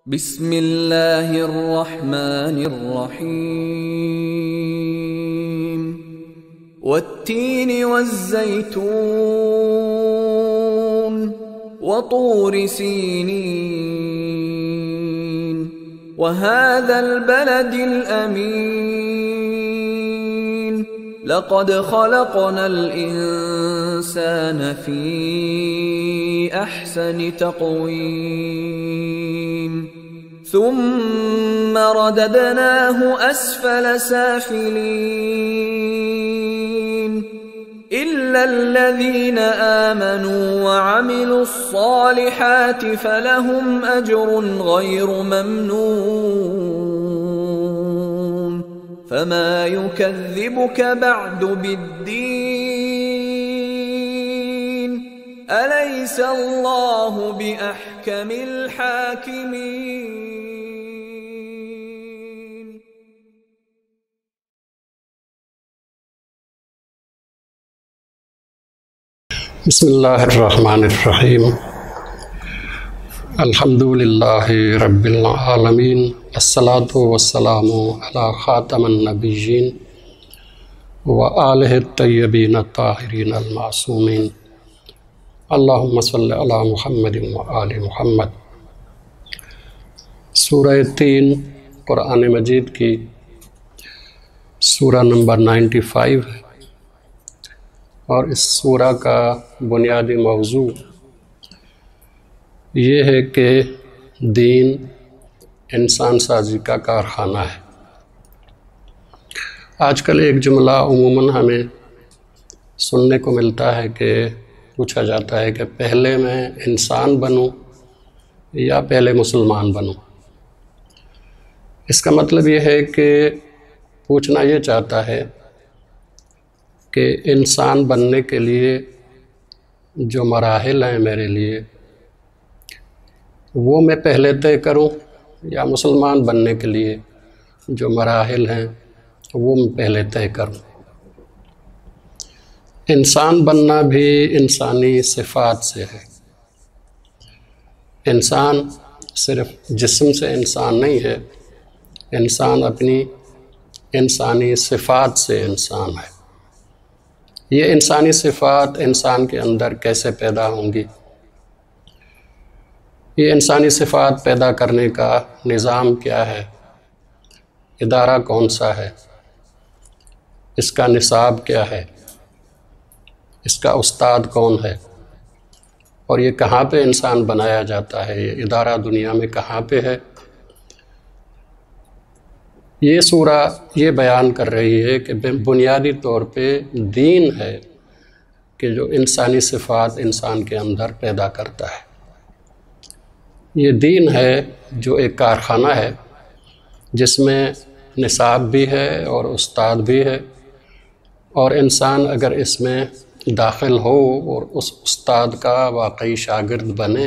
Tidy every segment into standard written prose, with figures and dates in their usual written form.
بسم اللہ الرحمن الرحیم والتین والزیتون وطور سینین وهذا البلد الأمین لقد خلقنا الإنسان في أحسن تقويم ثم رددناه أسفل سافلين إلا الذين آمنوا وعملوا الصالحات فلهم أجر غير ممنون فما يكذبك بعد بالدين أليس الله بأحكم الحاكمين. بسم اللہ الرحمن الرحیم الحمد للہ رب العالمین الصلاۃ والسلام علی خاتم النبیین وآلہ الطیبین الطاہرین المعصومین اللہم صلی علی محمد وآل محمد. سورہ تین قرآن مجید کی سورہ نمبر 95 ہے، اور اس سورہ کا بنیادی موضوع یہ ہے کہ دین انسان سازی کا کارخانہ ہے. آج کل ایک جملہ عموماً ہمیں سننے کو ملتا ہے کہ پوچھا جاتا ہے کہ پہلے میں انسان بنوں یا پہلے مسلمان بنوں. اس کا مطلب یہ ہے کہ پوچھنا یہ چاہتا ہے کہ انسان بننے کے لیے جو مراحل ہیں میرے لیے وہ میں پہلے طے کروں، یا مسلمان بننے کے لیے جو مراحل ہیں وہ میں پہلے طے کروں. انسان بننا بھی انسانی صفات سے ہے. انسان صرف جسم سے انسان نہیں ہے، انسان اپنی انسانی صفات سے انسان ہے. یہ انسانی صفات انسان کے اندر کیسے پیدا ہوں گی؟ یہ انسانی صفات پیدا کرنے کا نظام کیا ہے؟ ادارہ کون سا ہے؟ اس کا نصاب کیا ہے؟ اس کا استاد کون ہے؟ اور یہ کہاں پہ انسان بنایا جاتا ہے؟ یہ ادارہ دنیا میں کہاں پہ ہے؟ یہ سورہ یہ بیان کر رہی ہے کہ بنیادی طور پہ دین ہے کہ جو انسانی صفات انسان کے اندر پیدا کرتا ہے. یہ دین ہے جو ایک کارخانہ ہے جس میں نصاب بھی ہے اور استاد بھی ہے، اور انسان اگر اس میں داخل ہو اور اس استاد کا واقعی شاگرد بنے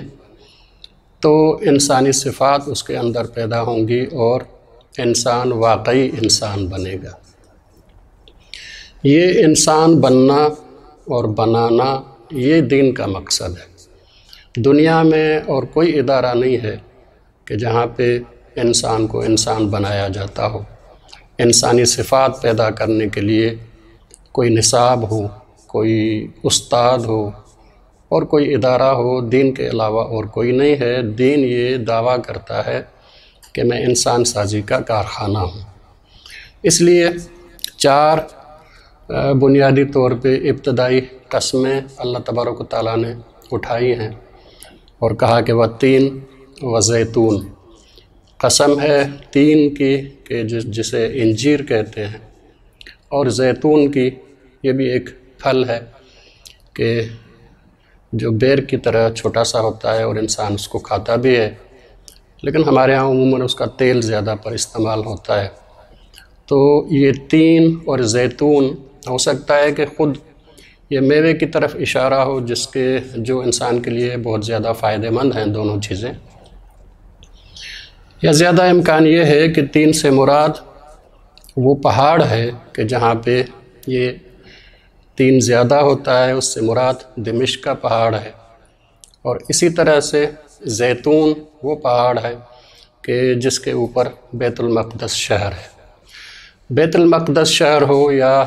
تو انسانی صفات اس کے اندر پیدا ہوں گی اور انسان واقعی انسان بنے گا. یہ انسان بننا اور بنانا یہ دین کا مقصد ہے. دنیا میں اور کوئی ادارہ نہیں ہے کہ جہاں پہ انسان کو انسان بنایا جاتا ہو. انسانی صفات پیدا کرنے کے لیے کوئی نصاب ہو، کوئی استاد ہو اور کوئی ادارہ ہو. دین کے علاوہ اور کوئی نہیں ہے. دین یہ دعویٰ کرتا ہے کہ میں انسان سازی کا کارخانہ ہوں. اس لیے 4 بنیادی طور پہ ابتدائی قسمیں اللہ تبارک و تعالیٰ نے اٹھائی ہیں اور کہا کہ والتین وزیتون. قسم ہے تین کی کہ جسے انجیر کہتے ہیں، اور زیتون کی. یہ بھی ایک پھل ہے کہ جو بیر کی طرح چھوٹا سا ہوتا ہے اور انسان اس کو کھاتا بھی ہے، لیکن ہمارے ہاں عموماً اس کا تیل زیادہ پر استعمال ہوتا ہے. تو یہ تین اور زیتون ہو سکتا ہے کہ خود یہ میوے کی طرف اشارہ ہو جو انسان کے لیے بہت زیادہ فائدہ مند ہیں دونوں چیزیں، یا زیادہ امکان یہ ہے کہ تین سے مراد وہ پہاڑ ہے کہ جہاں پہ یہ تین زیادہ ہوتا ہے، اس سے مراد دمشق کا پہاڑ ہے. اور اسی طرح سے زیتون وہ پہاڑ ہے کہ جس کے اوپر بیت المقدس شہر ہے۔ بیت المقدس شہر ہو یا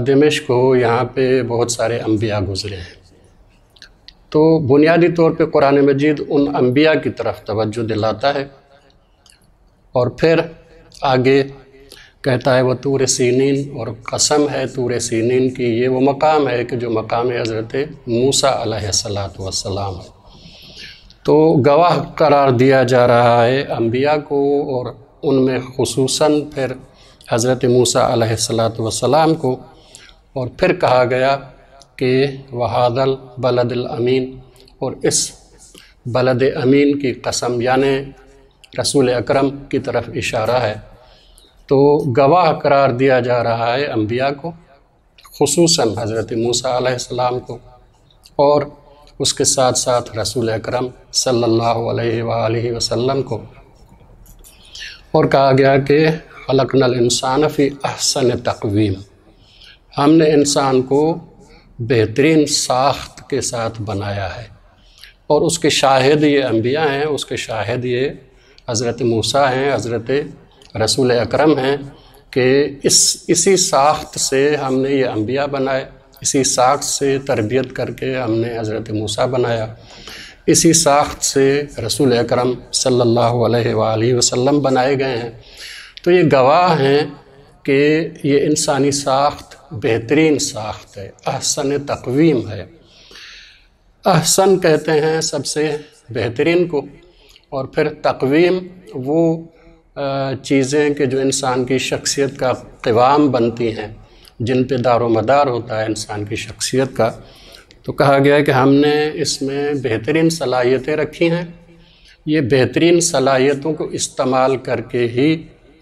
دمشق ہو، یہاں پہ بہت سارے انبیاء گزرے ہیں۔ تو بنیادی طور پہ قرآن مجید ان انبیاء کی طرف توجہ دلاتا ہے، اور پھر آگے کہتا ہے وہ طور سینین، اور قسم ہے طور سینین کی، یہ وہ مقام ہے کہ جو مقام حضرت موسیٰ علیہ السلام ہے۔ تو گواہ قرار دیا جا رہا ہے انبیاء کو، اور ان میں خصوصاً پھر حضرت موسیٰ علیہ السلام کو، اور پھر کہا گیا کہ وَهَذَا الْبَلَدِ الْأَمِينَ، اور اس بلد امین کی قسم، یعنی رسول اکرم کی طرف اشارہ ہے۔ تو گواہ قرار دیا جا رہا ہے انبیاء کو، خصوصاً حضرت موسیٰ علیہ السلام کو، اور اس کے ساتھ ساتھ رسول اکرم صلی اللہ علیہ وآلہ وسلم کو، اور کہا گیا کہ خلقنا الانسان فی احسن تقویم، ہم نے انسان کو بہترین ساخت کے ساتھ بنایا ہے، اور اس کے شاہد یہ انبیاء ہیں، اس کے شاہد یہ حضرت موسیٰ ہیں، حضرت رسول اکرم ہیں، کہ اسی ساخت سے ہم نے یہ انبیاء بنائے، اسی ساخت سے تربیت کر کے ہم نے حضرت موسیٰ بنایا، اسی ساخت سے رسول اکرم صلی اللہ علیہ وآلہ وسلم بنائے گئے ہیں۔ تو یہ گواہ ہیں کہ یہ انسانی ساخت بہترین ساخت ہے، احسن تقویم ہے۔ احسن کہتے ہیں سب سے بہترین کو، اور پھر تقویم وہ چیزیں کہ جو انسان کی شخصیت کا قوام بنتی ہیں، جن پہ دار و مدار ہوتا ہے انسان کی شخصیت کا۔ تو کہا گیا کہ ہم نے اس میں بہترین صلاحیتیں رکھی ہیں، یہ بہترین صلاحیتوں کو استعمال کر کے ہی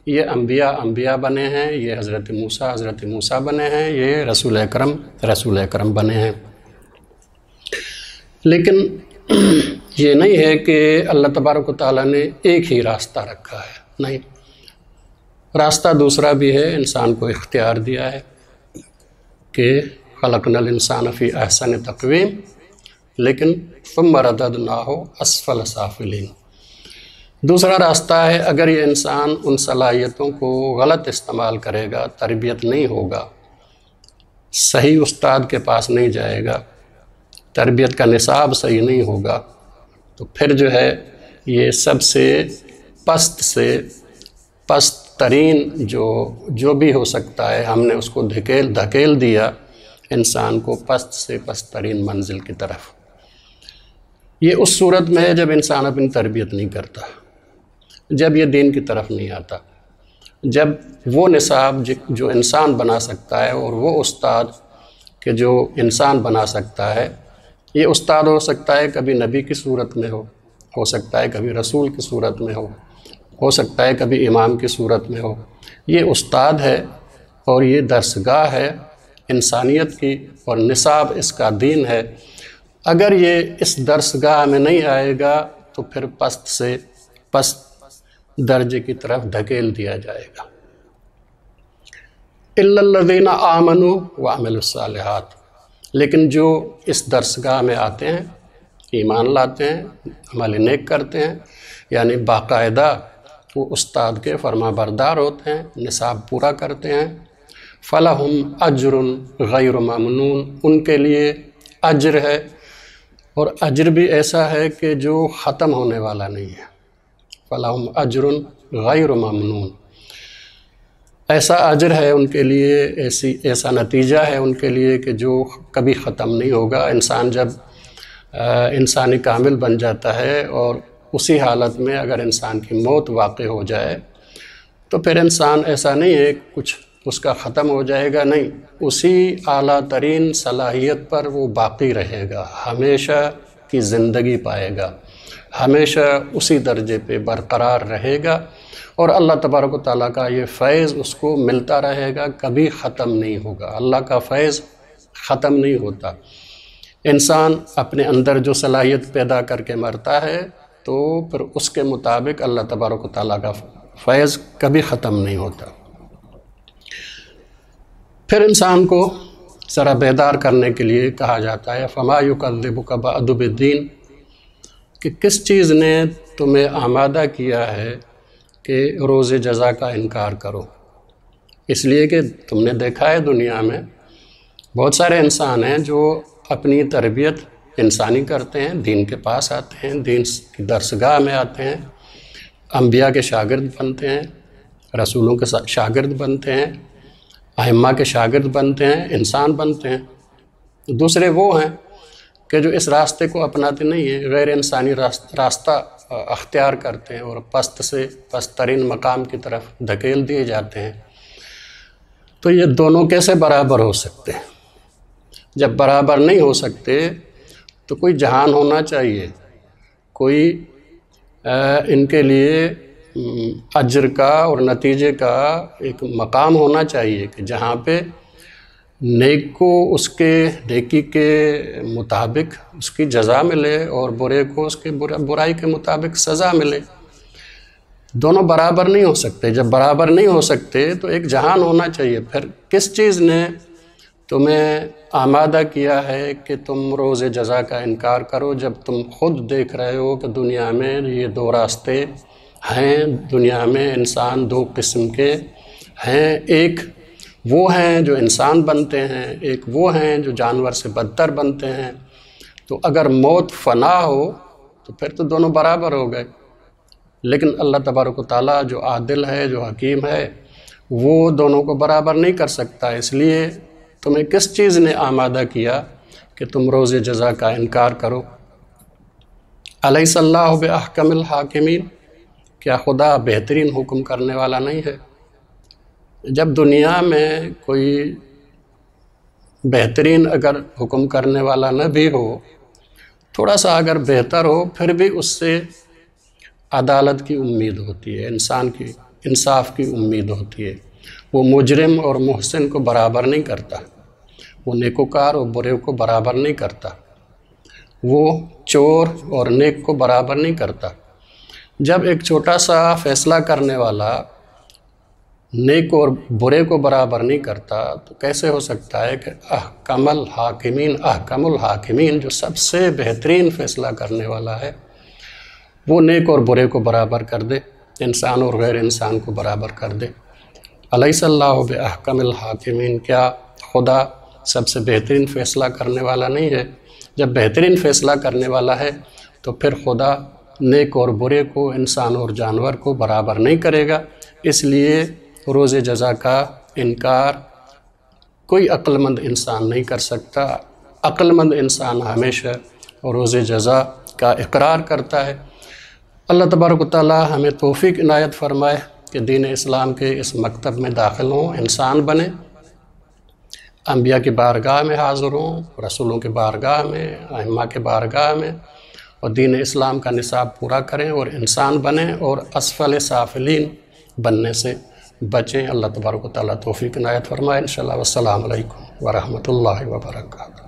یہ انبیاء بنے ہیں، یہ حضرت موسیٰ بنے ہیں، یہ رسول اکرم بنے ہیں۔ لیکن یہ نہیں ہے کہ اللہ تبارک و تعالیٰ نے ایک ہی راستہ رکھا ہے، نہیں، راستہ دوسرا بھی ہے، انسان کو اختیار دیا ہے کہ خلقنا الانسان فی احسن تقویم، لیکن ثم رددناہ اسفل سافلین۔ دوسرا راستہ ہے، اگر یہ انسان ان صلاحیتوں کو غلط استعمال کرے گا، تربیت نہیں ہوگا، صحیح استاد کے پاس نہیں جائے گا، تربیت کا نصاب صحیح نہیں ہوگا، تو پھر جو ہے یہ سب سے پست ترین جو بھی ہو سکتا ہے، ہم نے اس کو دھکیل دیا انسان کو پست سے پست ترین منزل کی طرف۔ یہ اس صورت میں ہے جب انسان اپنی تربیت نہیں کرتا، جب یہ دین کی طرف نہیں آتا، جب وہ نصاب جو انسان بنا سکتا ہے، اور وہ استاد کہ جو انسان بنا سکتا ہے، یہ استاد ہو سکتا ہے کبھی نبی کی صورت میں ہو سکتا ہے کبھی رسول کی صورت میں ہو سکتا ہے کبھی امام کی صورت میں ہو، یہ استاد ہے اور یہ درسگاہ ہے انسانیت کی، اور نصاب اس کا دین ہے۔ اگر یہ اس درسگاہ میں نہیں آئے گا تو پھر پست سے پست درجے کی طرف دھکیل دیا جائے گا۔ الا الذین آمنوا وعملوا الصالحات، لیکن جو اس درسگاہ میں آتے ہیں، ایمان لاتے ہیں، عمل نیک کرتے ہیں، یعنی باقاعدہ وہ استاد کے فرما بردار ہوتے ہیں، نصاب پورا کرتے ہیں، فلہم اجر غیر ممنون، ان کے لیے اجر ہے، اور اجر بھی ایسا ہے کہ جو ختم ہونے والا نہیں ہے۔ فلہم اجر غیر ممنون، ایسا اجر ہے ان کے لیے، ایسا نتیجہ ہے ان کے لیے کہ جو کبھی ختم نہیں ہوگا۔ انسان جب انسانی کامل بن جاتا ہے، اور اسی حالت میں اگر انسان کی موت واقع ہو جائے تو پھر انسان ایسا نہیں ہے کچھ اس کا ختم ہو جائے گا، نہیں، اسی اعلیٰ ترین صلاحیت پر وہ باقی رہے گا، ہمیشہ کی زندگی پائے گا، ہمیشہ اسی درجے پہ برقرار رہے گا، اور اللہ تبارک و تعالیٰ کا یہ فیض اس کو ملتا رہے گا، کبھی ختم نہیں ہوگا۔ اللہ کا فیض ختم نہیں ہوتا۔ انسان اپنے اندر جو صلاحیت پیدا کر کے مرتا ہے تو پھر اس کے مطابق اللہ تبارک و تعالیٰ کا فیض کبھی ختم نہیں ہوتا۔ پھر انسان کو ذرا بیدار کرنے کے لیے کہا جاتا ہے فما یکذبک بعد بالدین، کہ کس چیز نے تمہیں آمادہ کیا ہے کہ روز جزا کا انکار کرو؟ اس لیے کہ تم نے دیکھا ہے دنیا میں بہت سارے انسان ہیں جو اپنی تربیت انسانی کرتے ہیں، دین کے پاس آتے ہیں، دین کی درسگاہ میں آتے ہیں، انبیاء کے شاگرد بنتے ہیں، رسولوں کے شاگرد بنتے ہیں، ائمہ کے شاگرد بنتے ہیں، انسان بنتے ہیں۔ دوسرے وہ ہیں کہ جو اس راستے کو اپناتے نہیں ہیں، غیر انسانی راستہ اختیار کرتے ہیں اور پست سے پست ترین مقام کی طرف دھکیل دیے جاتے ہیں۔ تو یہ دونوں کیسے برابر ہو سکتے ہیں؟ جب برابر نہیں ہو سکتے تو کوئی جہان ہونا چاہیے، کوئی ان کے لیے اجر کا اور نتیجے کا ایک مقام ہونا چاہیے کہ جہاں پہ نیک کو اس کے نیکی کے مطابق اس کی جزا ملے اور برے کو اس کے برائی کے مطابق سزا ملے۔ دونوں برابر نہیں ہو سکتے۔ جب برابر نہیں ہو سکتے تو ایک جہان ہونا چاہیے۔ پھر کس چیز نے تمہیں آمادہ کیا ہے کہ تم روز جزا کا انکار کرو، جب تم خود دیکھ رہے ہو کہ دنیا میں یہ دو راستے ہیں، دنیا میں انسان دو قسم کے ہیں، ایک وہ ہیں جو انسان بنتے ہیں، ایک وہ ہیں جو جانور سے بدتر بنتے ہیں۔ تو اگر موت فنا ہو تو پھر تو دونوں برابر ہو گئے، لیکن اللہ تبارک و تعالیٰ جو عادل ہے، جو حکیم ہے، وہ دونوں کو برابر نہیں کر سکتا۔ اس لیے تمہیں کس چیز نے آمادہ کیا کہ تم روز جزا کا انکار کرو؟ الیس اللہ باحکم الحاکمین، کیا خدا بہترین حکم کرنے والا نہیں ہے؟ جب دنیا میں کوئی بہترین اگر حکم کرنے والا نہ بھی ہو، تھوڑا سا اگر بہتر ہو، پھر بھی اس سے عدالت کی امید ہوتی ہے، انسان کی انصاف کی امید ہوتی ہے۔ وہ مجرم اور محسن کو برابر نہیں کرتا، وہ نیکوکار اور برے کو برابر نہیں کرتا، وہ چور اور نیک کو برابر نہیں کرتا۔ جب ایک چھوٹا سا فیصلہ کرنے والا نیک اور برے کو برابر نہیں کرتا تو کیسے ہو سکتا ہے کہ احکم الحاکمین جو سب سے بہترین فیصلہ کرنے والا ہے وہ نیک اور برے کو برابر کر دے، انسان اور غیر انسان کو برابر کر دے؟ الیس اللہ باحکم الحاکمین، کیا خدا سب سے بہترین فیصلہ کرنے والا نہیں ہے؟ جب بہترین فیصلہ کرنے والا ہے تو پھر خدا نیک اور برے کو، انسان اور جانور کو برابر نہیں کرے گا۔ اس لیے روز جزا کا انکار کوئی عقل مند انسان نہیں کر سکتا۔ عقل مند انسان ہمیشہ روز جزا کا اقرار کرتا ہے۔ اللہ تبارک و تعالیٰ ہمیں توفیق عنایت فرمائے کہ دین اسلام کے اس مکتب میں داخل ہوں، انسان بنیں، انبیاء کی بارگاہ میں حاضر ہوں، رسولوں کے بارگاہ میں، ائمہ کے بارگاہ میں، اور دین اسلام کا نصاب پورا کریں اور انسان بنیں اور اسفل سافلین بننے سے بچیں۔ اللہ تبارک و تعالیٰ توفیق عنایت فرمائے انشاءاللہ۔ والسلام علیکم ورحمۃ اللہ وبرکاتہ۔